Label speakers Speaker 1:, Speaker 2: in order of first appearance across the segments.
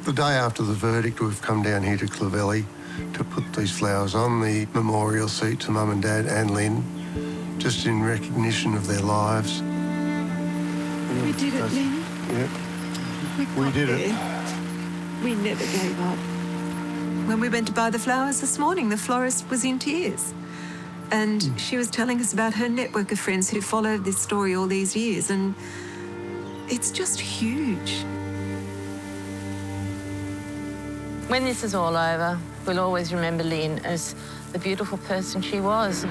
Speaker 1: The day after the verdict, we've come down here to Clovelly to put these flowers on the memorial seat to Mum and Dad and Lynne, just in recognition of their lives.
Speaker 2: We did it, Lynne.
Speaker 1: Yeah. We did it.
Speaker 2: We never gave up.
Speaker 3: When we went to buy the flowers this morning, the florist was in tears. And she was telling us about her network of friends who followed this story all these years, and it's just huge.
Speaker 4: When this is all over, we'll always remember Lynne as the beautiful person she was.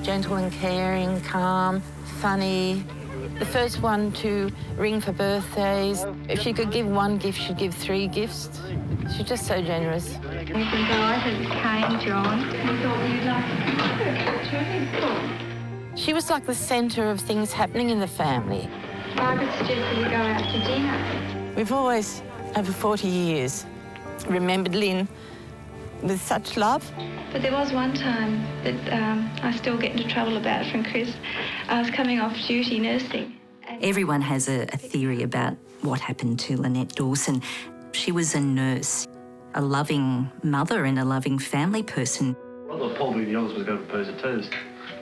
Speaker 4: Gentle and caring, calm, funny. The first one to ring for birthdays. If she could give one gift, she'd give 3 gifts. She's just so generous.
Speaker 5: We've invited Kane, John. We thought you'd like to come.
Speaker 4: She was like the centre of things happening in the family.
Speaker 5: Margaret suggested we go out to dinner.
Speaker 4: We've always, over 40 years, remembered Lynne with such love.
Speaker 5: But there was one time that I still get into trouble about from Chris. I was coming off duty nursing.
Speaker 6: Everyone has a theory about what happened to Lyn Dawson. She was a nurse, a loving mother and a loving family person.
Speaker 7: I thought Paul the eldest was going to propose it too.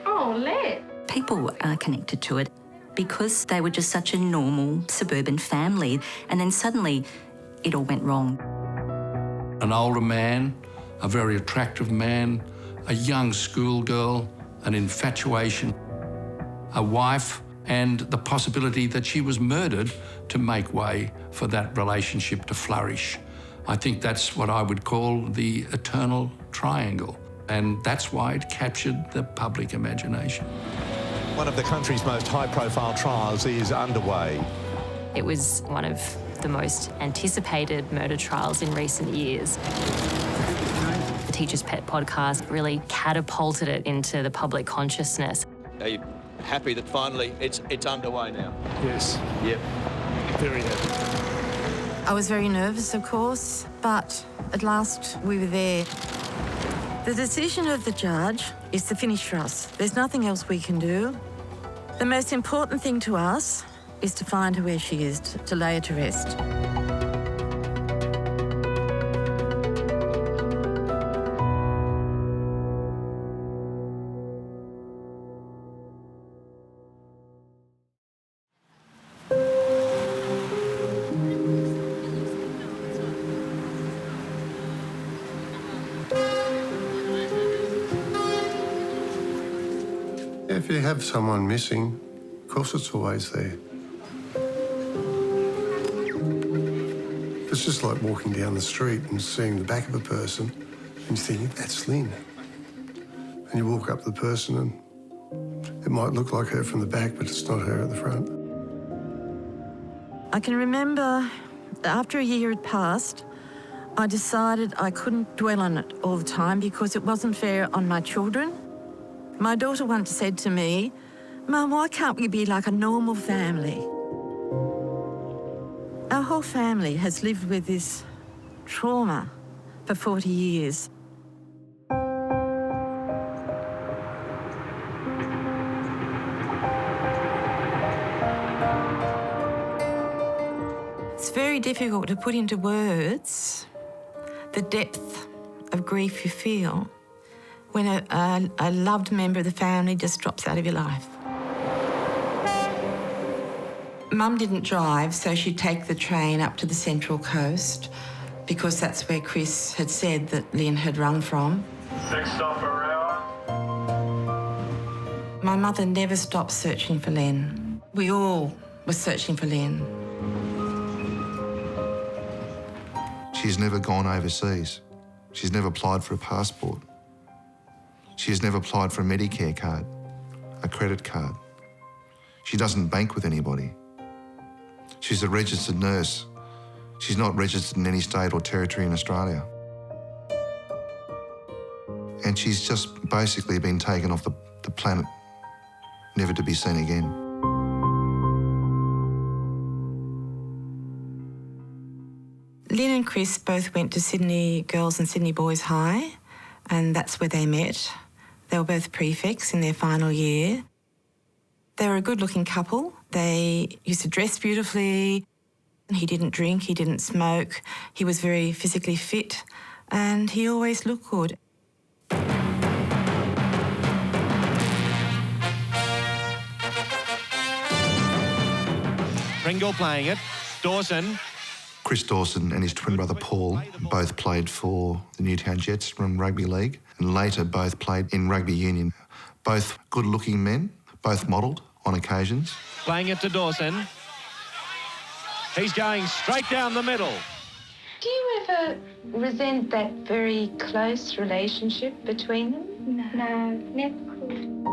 Speaker 5: Oh, let.
Speaker 6: People are connected to it because they were just such a normal suburban family, and then suddenly it all went wrong.
Speaker 8: An older man, a very attractive man, a young schoolgirl, an infatuation, a wife, and the possibility that she was murdered to make way for that relationship to flourish. I think that's what I would call the eternal triangle, and that's why it captured the public imagination.
Speaker 9: One of the country's most high-profile trials is underway.
Speaker 10: It was one of the most anticipated murder trials in recent years. The Teacher's Pet podcast really catapulted it into the public consciousness.
Speaker 11: Are you happy that finally it's underway now?
Speaker 9: Yes.
Speaker 11: Yep.
Speaker 9: Very happy.
Speaker 4: I was very nervous, of course, but at last we were there. The decision of the judge is to finish for us. There's nothing else we can do. The most important thing to us is to find her where she is, to lay her to rest.
Speaker 1: If you have someone missing, of course it's always there. It's just like walking down the street and seeing the back of a person and you're thinking, that's Lynne. And you walk up to the person and it might look like her from the back, but it's not her at the front.
Speaker 4: I can remember after a year had passed, I decided I couldn't dwell on it all the time because it wasn't fair on my children. My daughter once said to me, "Mum, why can't we be like a normal family?" Our whole family has lived with this trauma for 40 years. It's very difficult to put into words the depth of grief you feel when a loved member of the family just drops out of your life. Mum didn't drive, so she'd take the train up to the Central Coast because that's where Chris had said that Lynne had rung from.
Speaker 7: Next stop per hour.
Speaker 4: My mother never stopped searching for Lynne. We all were searching for Lynne.
Speaker 12: She's never gone overseas. She's never applied for a passport. She has never applied for a Medicare card, a credit card. She doesn't bank with anybody. She's a registered nurse. She's not registered in any state or territory in Australia. And she's just basically been taken off the planet, never to be seen again. Lynne and Chris both went to Sydney Girls and Sydney Boys High, and that's where they met. They were both prefects in their final year. They were a good-looking couple. They used to dress beautifully.
Speaker 13: He didn't drink, he didn't smoke, he was very physically fit, and he always looked good.
Speaker 9: Pringle playing it. Dawson.
Speaker 12: Chris Dawson and his twin brother Paul both played for the Newtown Jets from rugby league and later both played in rugby union. Both good-looking men, both modelled on occasions.
Speaker 9: Playing it to Dawson. He's going straight down the middle.
Speaker 5: Do you ever resent that very close relationship between them? No, never could.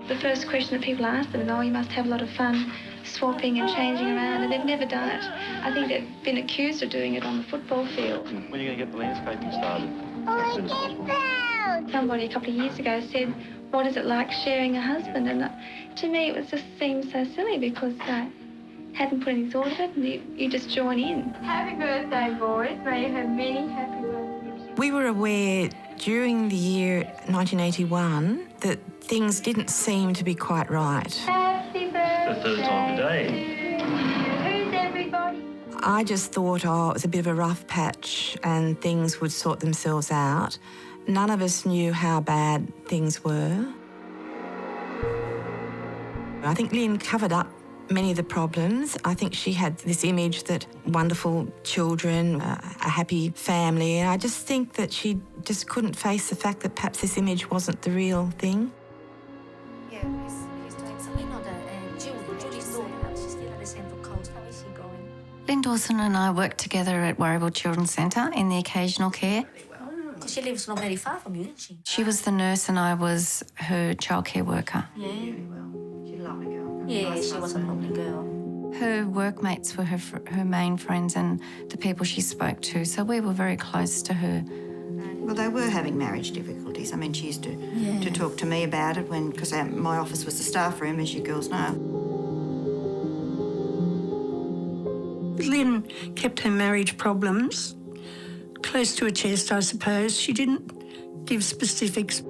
Speaker 5: The first question that people ask them is, oh, you must have a lot of fun swapping and changing around, and they've never done it. I think they've been accused of doing it on the football field.
Speaker 7: When are you going to get the landscaping started?
Speaker 5: Somebody a couple of years ago said, what is it like sharing a husband? And to me, it was just seemed so silly because I hadn't put any thought of it, and you just join in. Happy birthday, boys. May you have many happy birthdays.
Speaker 13: We were aware during the year 1981 that things didn't seem to be quite right.
Speaker 5: Happy birthday.
Speaker 7: The third time today.
Speaker 5: Who's everybody?
Speaker 13: I just thought, oh, it was a bit of a rough patch and things would sort themselves out. None of us knew how bad things were. I think Lynne covered up many of the problems. I think she had this image that wonderful children, a happy family, and I just think that she just couldn't face the fact that perhaps this image wasn't the real thing.
Speaker 14: Yeah, he's doing something. Julie's sorting she's still at the central coast. How is she going? Lyn Dawson and I worked together at Warrigal Children's Centre in the occasional care. She lives not very far from you, isn't she? She was the nurse and I was her childcare worker. Yeah. Really well. She's a lovely girl. Yeah, she was a lovely girl. Her workmates were her main friends and the people she spoke to, so we were very close to her.
Speaker 15: Well, they were having marriage difficulties. I mean, she used to talk to me about it because my office was the staff room, as you girls know.
Speaker 16: Lynne kept her marriage problems close to her chest, I suppose. She didn't give specifics.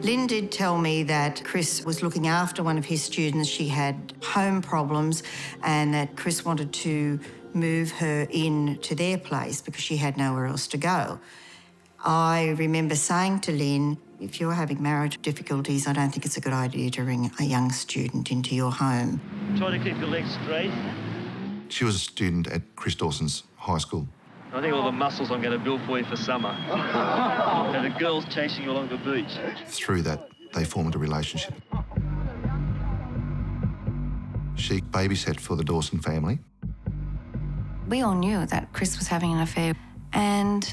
Speaker 15: Lynne did tell me that Chris was looking after one of his students. She had home problems and that Chris wanted to move her in to their place because she had nowhere else to go. I remember saying to Lynne, if you're having marriage difficulties, I don't think it's a good idea to bring a young student into your home.
Speaker 7: Try to keep your legs straight.
Speaker 12: She was a student at Chris Dawson's high school.
Speaker 7: I think all the muscles I'm going to build for you for summer. And the girls chasing you along the beach.
Speaker 12: Through that, they formed a relationship. She babysat for the Dawson family.
Speaker 14: We all knew that Chris was having an affair and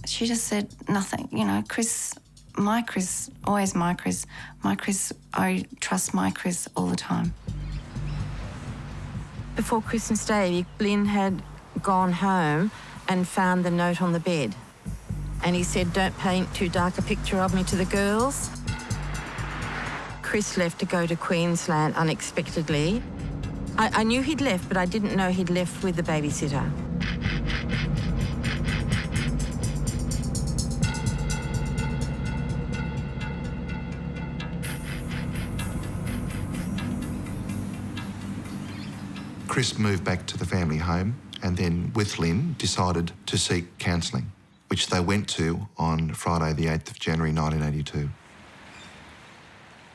Speaker 14: she just said nothing. You know, Chris, always my Chris, I trust my Chris all the time.
Speaker 4: Before Christmas Day, Lynne had gone home and found the note on the bed. And he said, don't paint too dark a picture of me to the girls. Chris left to go to Queensland unexpectedly. I knew he'd left, but I didn't know he'd left with the babysitter.
Speaker 12: Chris moved back to the family home and then, with Lynne, decided to seek counselling, which they went to on Friday the 8th of January 1982.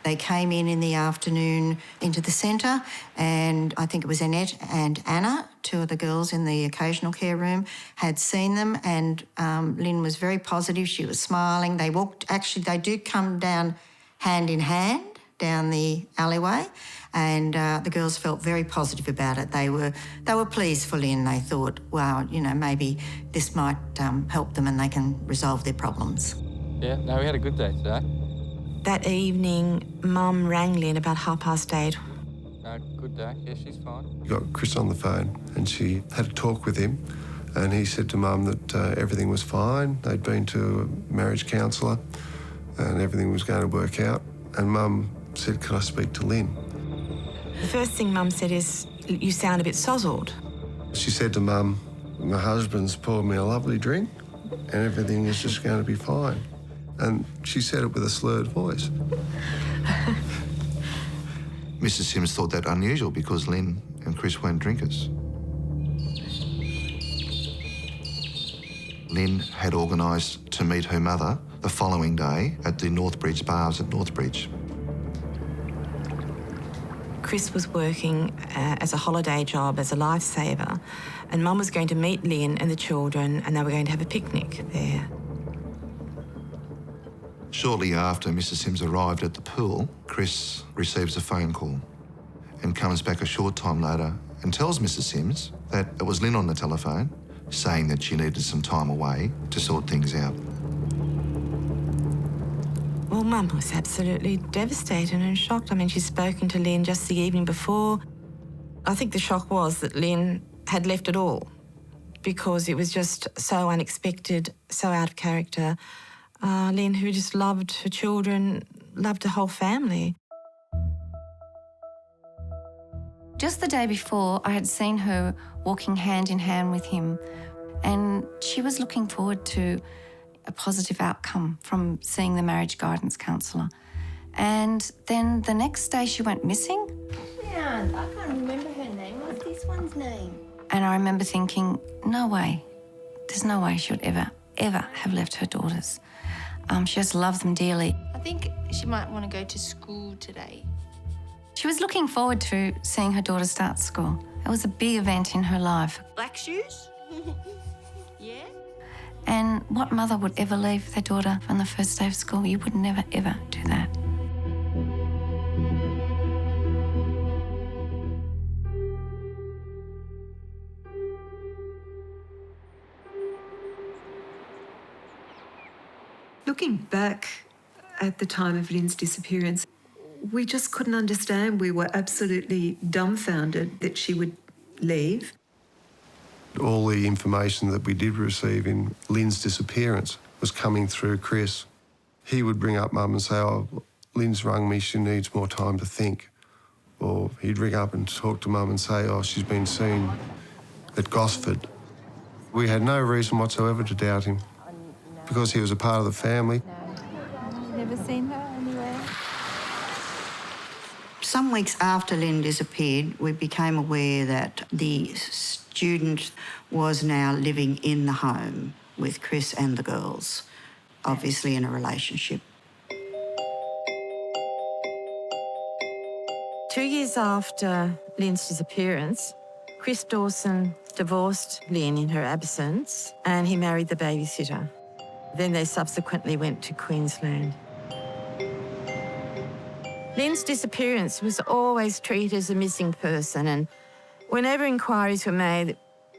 Speaker 15: They came in the afternoon into the centre and I think it was Annette and Anna, two of the girls in the occasional care room, had seen them and Lynne was very positive. She was smiling. They did come down hand in hand down the alleyway and the girls felt very positive about it. They were pleased for Lynne. They thought, wow, you know, maybe this might help them and they can resolve their problems.
Speaker 17: Yeah, no, we had a good day today.
Speaker 13: That evening, Mum rang Lynne about 8:30.
Speaker 17: No, good day. Yeah, she's fine.
Speaker 1: We got Chris on the phone and she had a talk with him and he said to Mum that everything was fine. They'd been to a marriage counsellor and everything was going to work out. And Mum said, could I speak to Lynne?
Speaker 13: The first thing Mum said is, you sound a bit sozzled.
Speaker 1: She said to Mum, my husband's poured me a lovely drink and everything is just going to be fine. And she said it with a slurred voice.
Speaker 12: Mrs. Sims thought that unusual because Lynne and Chris weren't drinkers. Lynne had organised to meet her mother the following day at the Northbridge bars at Northbridge.
Speaker 13: Chris was working as a holiday job as a lifesaver, and Mum was going to meet Lynne and the children, and they were going to have a picnic there.
Speaker 12: Shortly after Mrs. Sims arrived at the pool, Chris receives a phone call and comes back a short time later and tells Mrs. Sims that it was Lynne on the telephone, saying that she needed some time away to sort things out.
Speaker 13: Well, Mum was absolutely devastated and shocked. I mean, she'd spoken to Lynne just the evening before. I think the shock was that Lynne had left it all because it was just so unexpected, so out of character. Lynne, who just loved her children, loved her whole family.
Speaker 14: Just the day before, I had seen her walking hand in hand with him, and she was looking forward to a positive outcome from seeing the marriage guidance counsellor. And then the next day she went missing.
Speaker 18: Yeah, I can't remember her name. What's this one's name?
Speaker 14: And I remember thinking, no way. There's no way she would ever have left her daughters. She just loved them dearly.
Speaker 18: I think she might want to go to school today.
Speaker 14: She was looking forward to seeing her daughter start school. It was a big event in her life.
Speaker 18: Black shoes? Yeah?
Speaker 14: And what mother would ever leave their daughter on the first day of school? You would never, ever do that.
Speaker 3: Looking back at the time of Lynne's disappearance, we just couldn't understand. We were absolutely dumbfounded that she would leave.
Speaker 1: All the information that we did receive in Lynne's disappearance was coming through Chris. He would bring up Mum and say, oh, Lynne's rung me, she needs more time to think. Or he'd ring up and talk to Mum and say, oh, she's been seen at Gosford. We had no reason whatsoever to doubt him because he was a part of the family.
Speaker 2: Never seen her anywhere?
Speaker 15: Some weeks after Lynne disappeared, we became aware that the student was now living in the home with Chris and the girls, obviously in a relationship.
Speaker 13: 2 years after Lynne's disappearance, Chris Dawson divorced Lynne in her absence and he married the babysitter. Then they subsequently went to Queensland. Lynne's disappearance was always treated as a missing person, and whenever inquiries were made,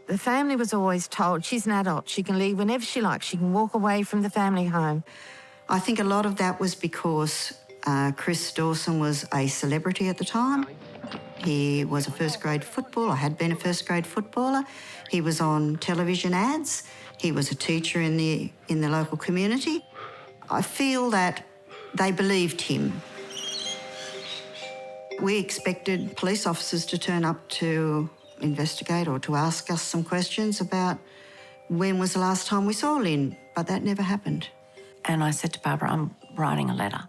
Speaker 13: the family was always told she's an adult, she can leave whenever she likes, she can walk away from the family home.
Speaker 15: I think a lot of that was because Chris Dawson was a celebrity at the time. He was a first-grade footballer, had been a first-grade footballer. He was on television ads. He was a teacher in the local community. I feel that they believed him. We expected police officers to turn up to investigate or to ask us some questions about when was the last time we saw Lynne, but that never happened.
Speaker 14: And I said to Barbara, I'm writing a letter.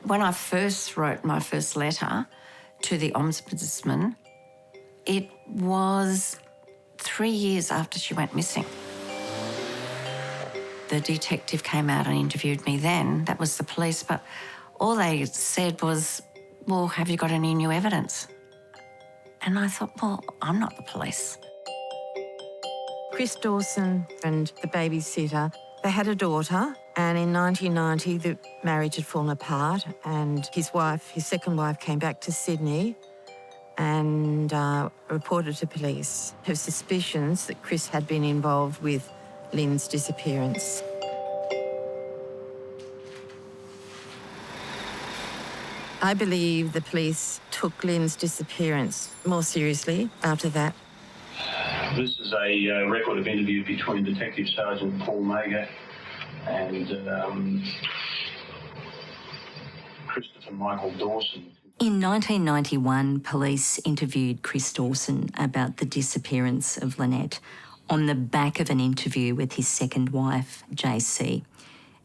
Speaker 14: When I first wrote my first letter to the Ombudsman, it was 3 years after she went missing. The detective came out and interviewed me then. That was the police, but all they said was, well, have you got any new evidence? And I thought, well, I'm not the police.
Speaker 13: Chris Dawson and the babysitter, they had a daughter, and in 1990 the marriage had fallen apart, and his second wife, came back to Sydney and reported to police her suspicions that Chris had been involved with Lynne's disappearance. I believe the police took Lynne's disappearance more seriously after that.
Speaker 19: This is a record of interview between Detective Sergeant Paul Mager and Christopher Michael Dawson.
Speaker 6: In 1991, police interviewed Chris Dawson about the disappearance of Lynette on the back of an interview with his second wife, JC.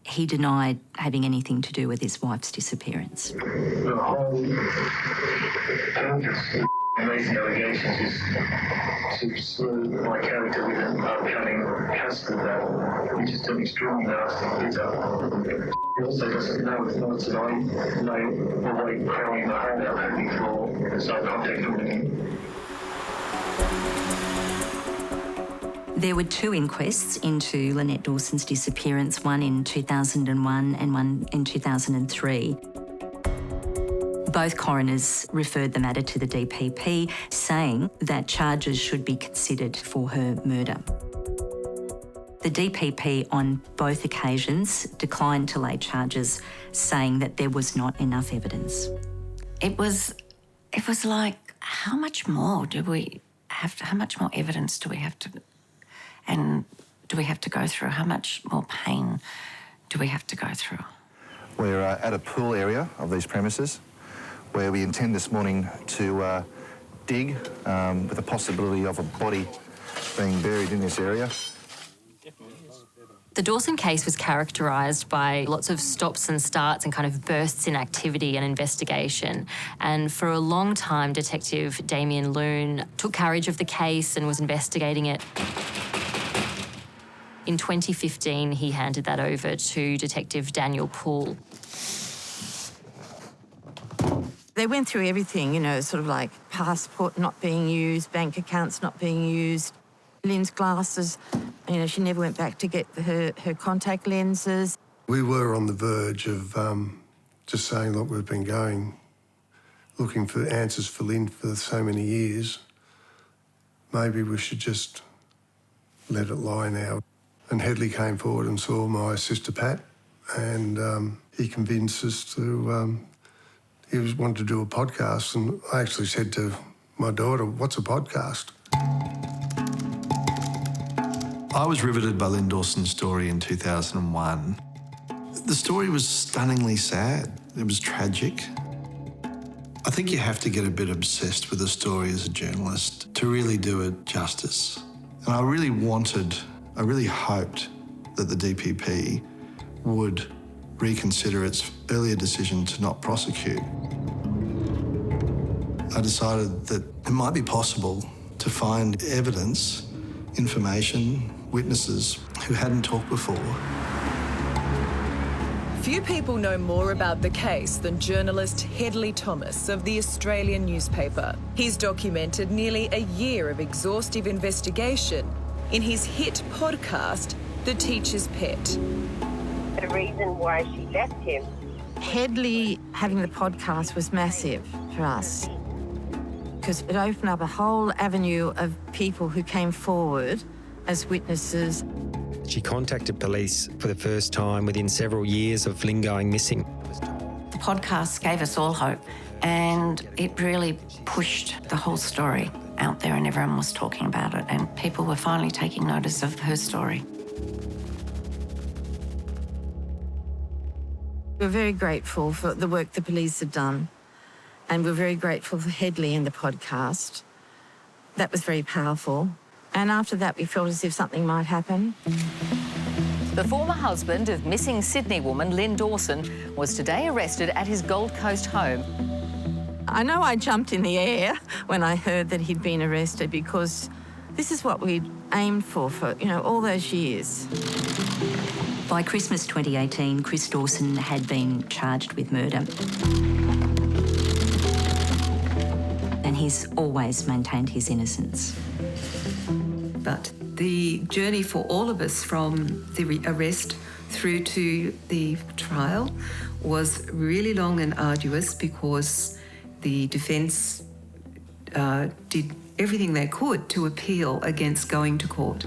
Speaker 6: He denied having anything to do with his wife's disappearance.
Speaker 19: The whole These allegations is to slew my character with an upcoming custard battle, which is an extremely nasty bitter. He also doesn't know that I know the way Crowley and the home out had before, there's no contact from him.
Speaker 6: There were two inquests into Lynette Dawson's disappearance, one in 2001 and one in 2003. Both coroners referred the matter to the DPP, saying that charges should be considered for her murder. The DPP on both occasions declined to lay charges, saying that there was not enough evidence.
Speaker 14: It was like, how much more do we have to, how much more evidence do we have to, and do we have to go through? How much more pain do we have to go through?
Speaker 12: We're at a pool area of these premises where we intend this morning to dig with the possibility of a body being buried in this area.
Speaker 10: The Dawson case was characterised by lots of stops and starts and kind of bursts in activity and investigation. And for a long time, Detective Damien Lyn took carriage of the case and was investigating it. In 2015, he handed that over to Detective Daniel Poole.
Speaker 13: They went through everything, you know, sort of like passport not being used, bank accounts not being used, Lyn's glasses. You know, she never went back to get her contact lenses.
Speaker 1: We were on the verge of just saying, look, we've been looking for answers for Lynn for so many years. Maybe we should just let it lie now. And Headley came forward and saw my sister Pat, and he convinced us to, he wanted to do a podcast, and I actually said to my daughter, what's a podcast?
Speaker 12: I was riveted by Lyn Dawson's story in 2001. The story was stunningly sad. It was tragic. I think you have to get a bit obsessed with a story as a journalist to really do it justice. And I really hoped that the DPP would reconsider its earlier decision to not prosecute. I decided that it might be possible to find evidence, information, witnesses who hadn't talked before.
Speaker 20: Few people know more about the case than journalist Headley Thomas of the Australian newspaper. He's documented nearly a year of exhaustive investigation in his hit podcast, The Teacher's Pet.
Speaker 21: The reason why she left him.
Speaker 13: Headley having the podcast was massive for us because it opened up a whole avenue of people who came forward as witnesses.
Speaker 22: She contacted police for the first time within several years of Lynn going missing.
Speaker 14: The podcast gave us all hope, and it really pushed the whole story out there, and everyone was talking about it, and people were finally taking notice of her story.
Speaker 13: We're very grateful for the work the police have done, and we're very grateful for Headley and the podcast. That was very powerful. And after that, we felt as if something might happen.
Speaker 23: The former husband of missing Sydney woman Lyn Dawson was today arrested at his Gold Coast home.
Speaker 13: I know I jumped in the air when I heard that he'd been arrested because this is what we'd aimed for, you know, all those years.
Speaker 6: By Christmas 2018, Chris Dawson had been charged with murder. And he's always maintained his innocence.
Speaker 3: But the journey for all of us from the arrest through to the trial was really long and arduous because the defence did everything they could to appeal against going to court.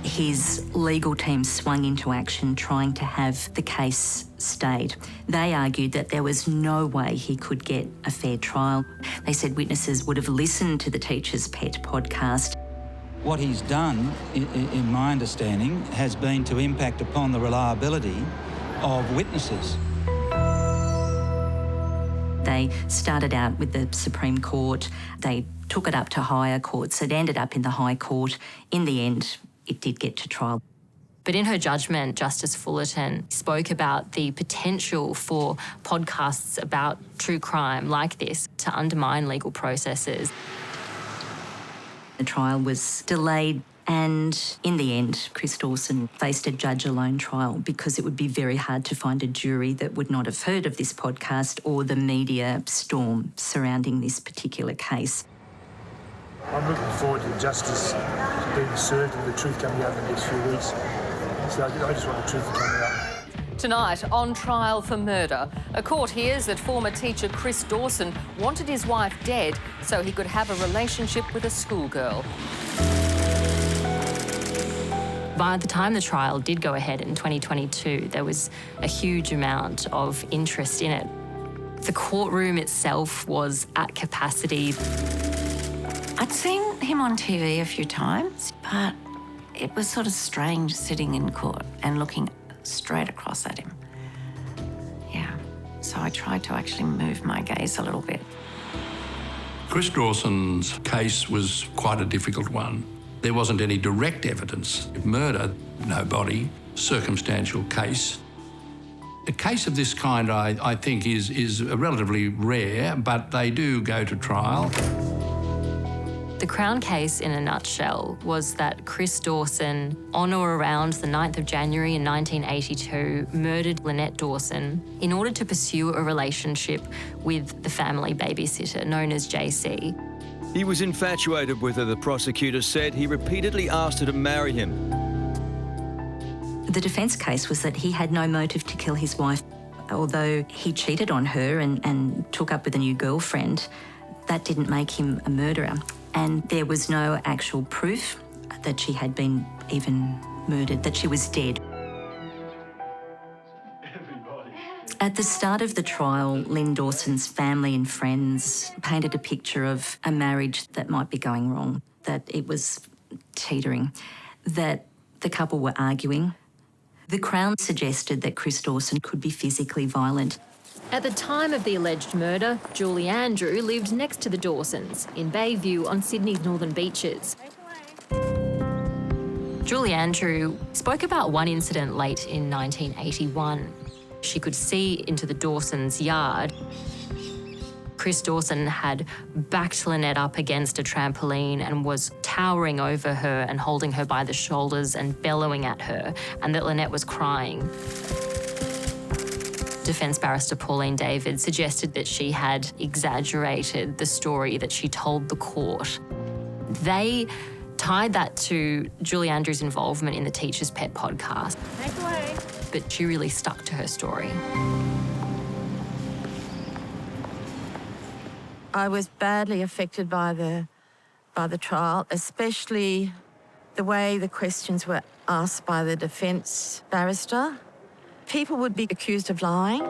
Speaker 6: His legal team swung into action trying to have the case stayed. They argued that there was no way he could get a fair trial. They said witnesses would have listened to the Teacher's Pet podcast.
Speaker 24: What he's done, in my understanding, has been to impact upon the reliability of witnesses.
Speaker 6: They started out with the Supreme Court. They took it up to higher courts. It ended up in the High Court. In the end, it did get to trial.
Speaker 10: But in her judgment, Justice Fullerton spoke about the potential for podcasts about true crime like this to undermine legal processes.
Speaker 6: The trial was delayed, and in the end, Chris Dawson faced a judge-alone trial because it would be very hard to find a jury that would not have heard of this podcast or the media storm surrounding this particular case.
Speaker 5: I'm looking forward to justice being served and the truth coming out in the next few weeks. So I just want the truth to come out.
Speaker 23: Tonight, on trial for murder, a court hears that former teacher Chris Dawson wanted his wife dead so he could have a relationship with a schoolgirl.
Speaker 10: By the time the trial did go ahead in 2022, there was a huge amount of interest in it. The courtroom itself was at capacity.
Speaker 14: I'd seen him on TV a few times, but it was sort of strange sitting in court and looking straight across at him. Yeah, so I tried to actually move my gaze a little bit.
Speaker 8: Chris Dawson's case was quite a difficult one. There wasn't any direct evidence of murder, no body, circumstantial case. A case of this kind, I think, is relatively rare, but they do go to trial.
Speaker 10: The Crown case, in a nutshell, was that Chris Dawson, on or around the 9th of January in 1982, murdered Lynette Dawson in order to pursue a relationship with the family babysitter known as JC.
Speaker 9: He was infatuated with her, the prosecutor said. He repeatedly asked her to marry him.
Speaker 6: The defence case was that he had no motive to kill his wife. Although he cheated on her and took up with a new girlfriend, that didn't make him a murderer. And there was no actual proof that she had been even murdered, that she was dead. At the start of the trial, Lyn Dawson's family and friends painted a picture of a marriage that might be going wrong, that it was teetering, that the couple were arguing. The Crown suggested that Chris Dawson could be physically violent.
Speaker 10: At the time of the alleged murder, Julie Andrew lived next to the Dawsons in Bayview on Sydney's northern beaches. Julie Andrew spoke about one incident late in 1981. She could see into the Dawsons' yard. Chris Dawson had backed Lynette up against a trampoline and was towering over her and holding her by the shoulders and bellowing at her, and that Lynette was crying. Defence barrister Pauline David suggested that she had exaggerated the story that she told the court. They tied that to Julie Andrews' involvement in the Teacher's Pet podcast.
Speaker 2: Make away.
Speaker 10: But she really stuck to her story.
Speaker 11: I was badly affected by the trial, especially the way the questions were asked by the defence barrister. People would be accused of lying.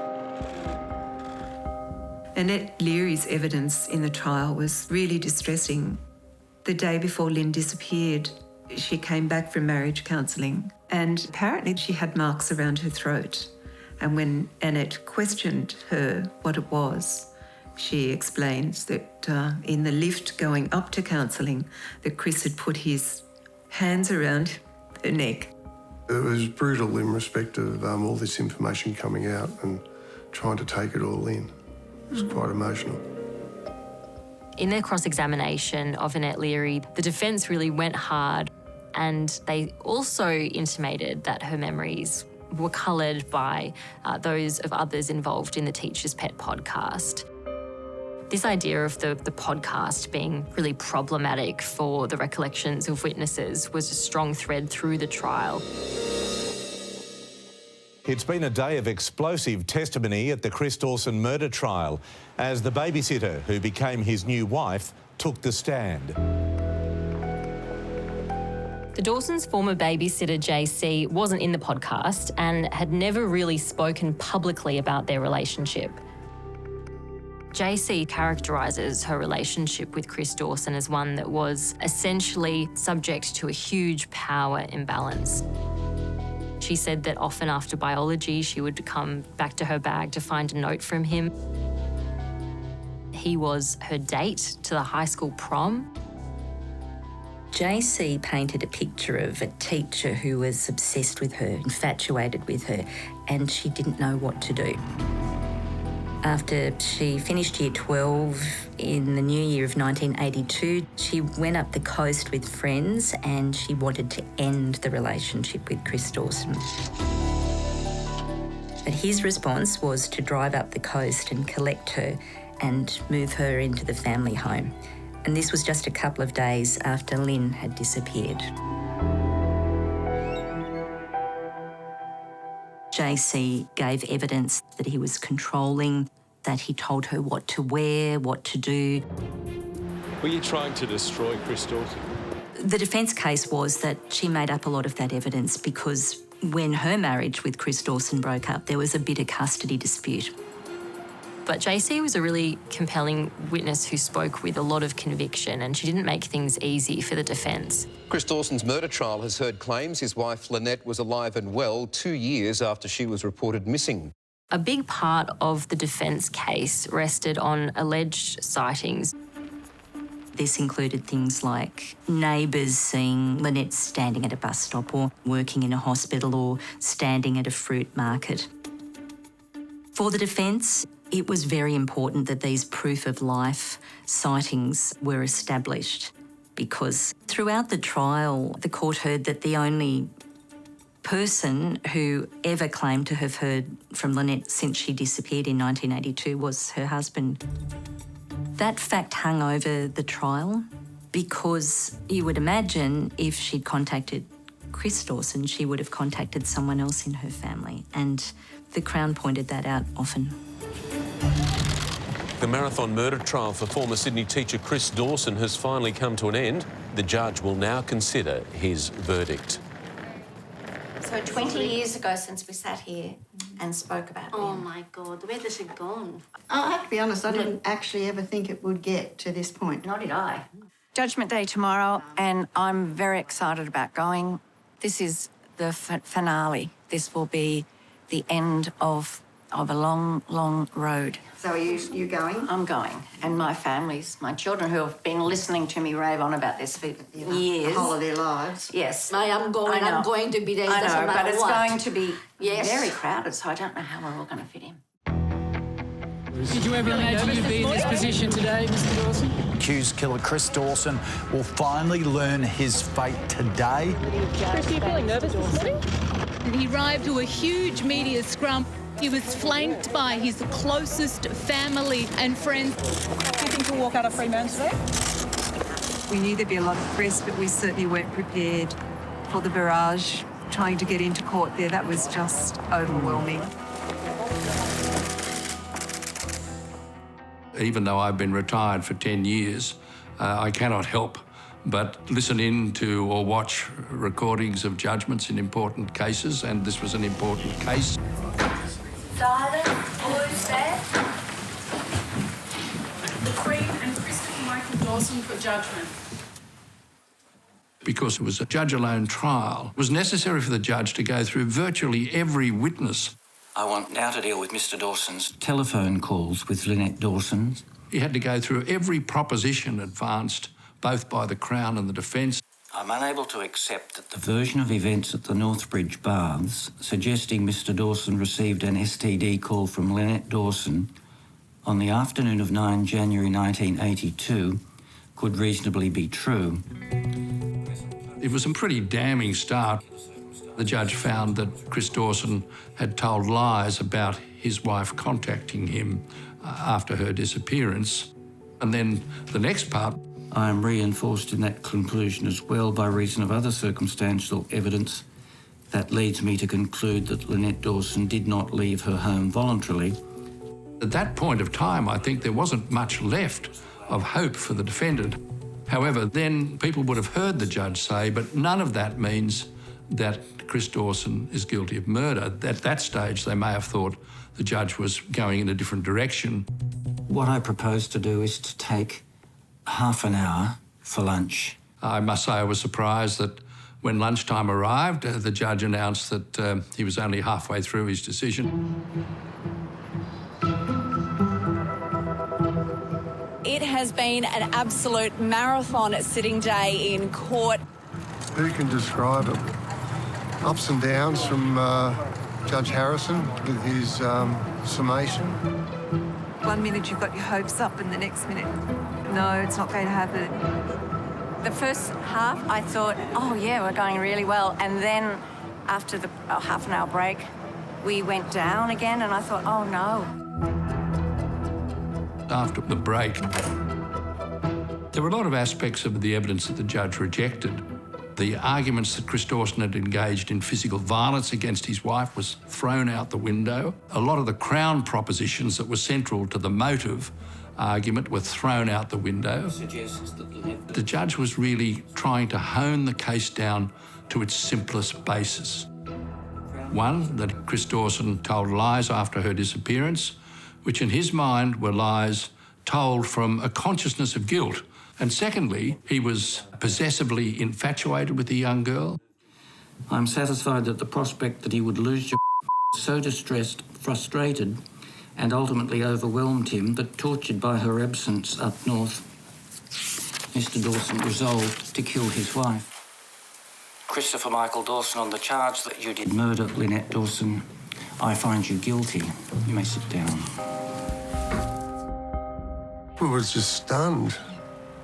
Speaker 3: Annette Leary's evidence in the trial was really distressing. The day before Lynne disappeared, she came back from marriage counselling, and apparently she had marks around her throat. And when Annette questioned her what it was, she explains that in the lift going up to counselling, that Chris had put his hands around her neck.
Speaker 1: It was brutal in respect of all this information coming out and trying to take it all in. It was quite emotional.
Speaker 10: In their cross-examination of Annette Leary, the defence really went hard, and they also intimated that her memories were coloured by those of others involved in the Teacher's Pet podcast. This idea of the podcast being really problematic for the recollections of witnesses was a strong thread through the trial.
Speaker 25: It's been a day of explosive testimony at the Chris Dawson murder trial as the babysitter who became his new wife took the stand.
Speaker 10: The Dawsons' former babysitter, JC, wasn't in the podcast and had never really spoken publicly about their relationship. JC characterises her relationship with Chris Dawson as one that was essentially subject to a huge power imbalance. She said that often after biology, she would come back to her bag to find a note from him. He was her date to the high school prom.
Speaker 6: JC painted a picture of a teacher who was obsessed with her, infatuated with her, and she didn't know what to do. After she finished Year 12 in the new year of 1982, she went up the coast with friends and she wanted to end the relationship with Chris Dawson. But his response was to drive up the coast and collect her and move her into the family home. And this was just a couple of days after Lynne had disappeared. JC gave evidence that he was controlling, that he told her what to wear, what to do.
Speaker 4: Were you trying to destroy Chris Dawson?
Speaker 6: The defence case was that she made up a lot of that evidence because when her marriage with Chris Dawson broke up, there was a bitter custody dispute.
Speaker 10: But JC was a really compelling witness who spoke with a lot of conviction, and she didn't make things easy for the defence.
Speaker 7: Chris Dawson's murder trial has heard claims his wife Lynette was alive and well 2 years after she was reported missing.
Speaker 10: A big part of the defence case rested on alleged sightings.
Speaker 6: This included things like neighbours seeing Lynette standing at a bus stop or working in a hospital or standing at a fruit market. For the defence, it was very important that these proof of life sightings were established because throughout the trial, the court heard that the only person who ever claimed to have heard from Lynette since she disappeared in 1982 was her husband. That fact hung over the trial because you would imagine if she'd contacted Chris Dawson, she would have contacted someone else in her family, and the Crown pointed that out often.
Speaker 4: The marathon murder trial for former Sydney teacher Chris Dawson has finally come to an end. The judge will now consider his verdict.
Speaker 14: So 20 years ago since we sat here and spoke about
Speaker 15: Oh
Speaker 14: him.
Speaker 15: my God, where has it gone? I have to be honest, I didn't actually ever think it would get to this point.
Speaker 14: Nor did I. Judgment Day tomorrow, and I'm very excited about going. This is the finale. This will be the end of a long, long road.
Speaker 15: So are you going?
Speaker 14: I'm going. And my families, my children who have been listening to me rave on about this for years.
Speaker 15: The whole of their lives.
Speaker 14: Yes.
Speaker 15: I am going, I'm going to be there.
Speaker 14: I
Speaker 15: doesn't
Speaker 14: know, but
Speaker 15: matter
Speaker 14: it's
Speaker 15: what.
Speaker 14: going to be
Speaker 15: Yes.
Speaker 14: very crowded, so I don't know how we're all going to fit in.
Speaker 16: Did you ever imagine you'd be in this position today, Mr. Dawson?
Speaker 17: Accused killer Chris Dawson will finally learn his fate today.
Speaker 16: Chris, are you feeling nervous this morning? He arrived to a huge media scrum. He was flanked by his closest family and friends. Do you think he'll walk out a free man today?
Speaker 3: We knew there'd be a lot of press, but we certainly weren't prepared for the barrage trying to get into court there. That was just overwhelming.
Speaker 8: Even though I've been retired for 10 years, I cannot help but listen in to or watch recordings of judgments in important cases, and this was an important case.
Speaker 18: Silence, who's there? The Queen and Christopher Michael Dawson for judgment.
Speaker 8: Because it was a judge-alone trial, it was necessary for the judge to go through virtually every witness.
Speaker 26: I want now to deal with Mr. Dawson's telephone calls with Lynette Dawson.
Speaker 8: He had to go through every proposition advanced, both by the Crown and the defence.
Speaker 26: I'm unable to accept that the version of events at the Northbridge Baths suggesting Mr. Dawson received an STD call from Lynette Dawson on the afternoon of 9 January 1982 could reasonably be true.
Speaker 8: It was a pretty damning start. The judge found that Chris Dawson had told lies about his wife contacting him after her disappearance. And then the next part.
Speaker 26: I am reinforced in that conclusion as well by reason of other circumstantial evidence that leads me to conclude that Lynette Dawson did not leave her home voluntarily.
Speaker 8: At that point of time, I think there wasn't much left of hope for the defendant. However, then people would have heard the judge say, but none of that means that Chris Dawson is guilty of murder. At that stage, they may have thought the judge was going in a different direction.
Speaker 26: What I propose to do is to take half an hour for lunch.
Speaker 8: I must say I was surprised that when lunchtime arrived, the judge announced that he was only halfway through his decision.
Speaker 16: It has been an absolute marathon sitting day in court.
Speaker 1: Who can describe it? Ups and downs from Judge Harrison with his summation.
Speaker 3: 1 minute you've got your hopes up and the next minute, no, it's not going to happen.
Speaker 14: The first half, I thought, oh yeah, we're going really well. And then after the half an hour break, we went down again and I thought, oh no.
Speaker 8: After the break, there were a lot of aspects of the evidence that the judge rejected. The arguments that Chris Dawson had engaged in physical violence against his wife was thrown out the window. A lot of the Crown propositions that were central to the motive argument were thrown out the window. The judge was really trying to hone the case down to its simplest basis. One, that Chris Dawson told lies after her disappearance, which in his mind were lies told from a consciousness of guilt. And secondly, he was possessively infatuated with the young girl.
Speaker 26: I'm satisfied that the prospect that he would lose your so distressed, frustrated, and ultimately overwhelmed him that, tortured by her absence up north, Mr. Dawson resolved to kill his wife. Christopher Michael Dawson, on the charge that you did murder Lynette Dawson, I find you guilty. You may sit down.
Speaker 1: We were just stunned.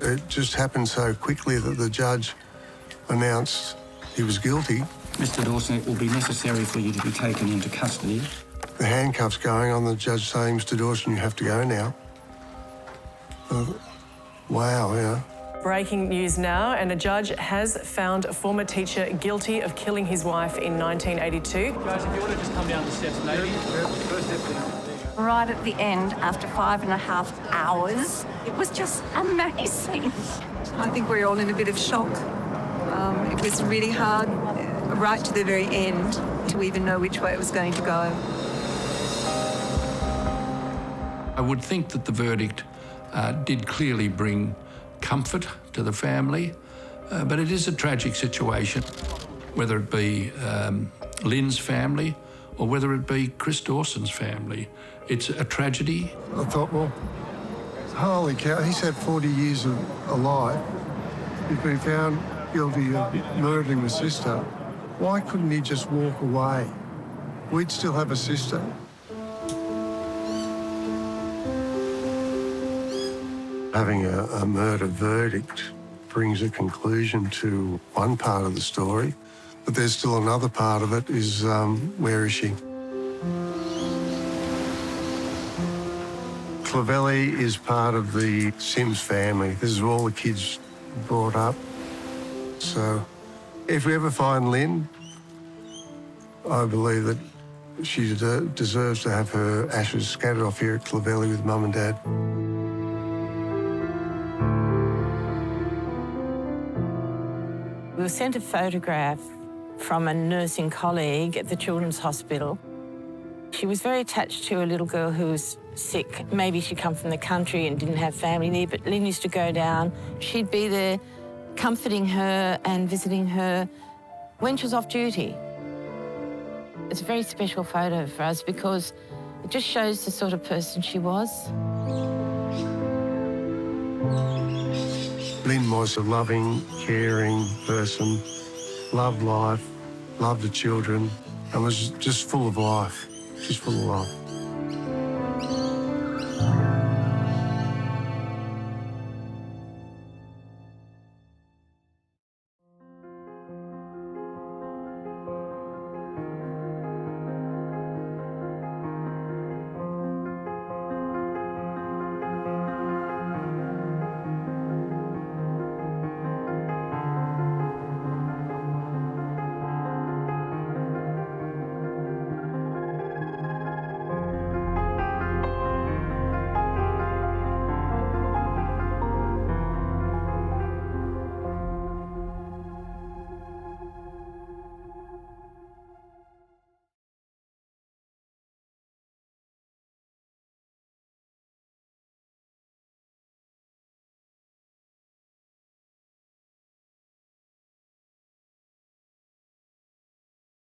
Speaker 1: It just happened so quickly that the judge announced he was guilty.
Speaker 26: Mr. Dawson, it will be necessary for you to be taken into custody.
Speaker 1: The handcuffs going on, the judge saying, Mr. Dawson, you have to go now. Wow, yeah.
Speaker 12: Breaking news now, and a judge has found a former teacher guilty of killing his wife in 1982.
Speaker 18: Guys, if you want to just come down the steps, maybe. First step,
Speaker 14: Right at the end, after 5.5 hours, it was just amazing.
Speaker 3: I think we're all in a bit of shock. It was really hard, right to the very end, to even know which way it was going to go.
Speaker 8: I would think that the verdict did clearly bring comfort to the family, but it is a tragic situation, whether it be Lynne's family or whether it be Chris Dawson's family. It's a tragedy.
Speaker 1: I thought, well, holy cow, he's had 40 years alive. He's been found guilty of murdering my sister. Why couldn't he just walk away? We'd still have a sister. Having a murder verdict brings a conclusion to one part of the story, but there's still another part of it is, where is she? Clavelli is part of the Sims family. This is all the kids brought up. So if we ever find Lynne, I believe that she deserves to have her ashes scattered off here at Clavelli with Mum and Dad.
Speaker 11: We were sent a photograph from a nursing colleague at the Children's Hospital. She was very attached to a little girl who was sick. Maybe she'd come from the country and didn't have family there, but Lynne used to go down. She'd be there comforting her and visiting her when she was off duty. It's a very special photo for us because it just shows the sort of person she was.
Speaker 1: Lynne was a loving, caring person, loved life, loved the children, and was just full of life, just full of life.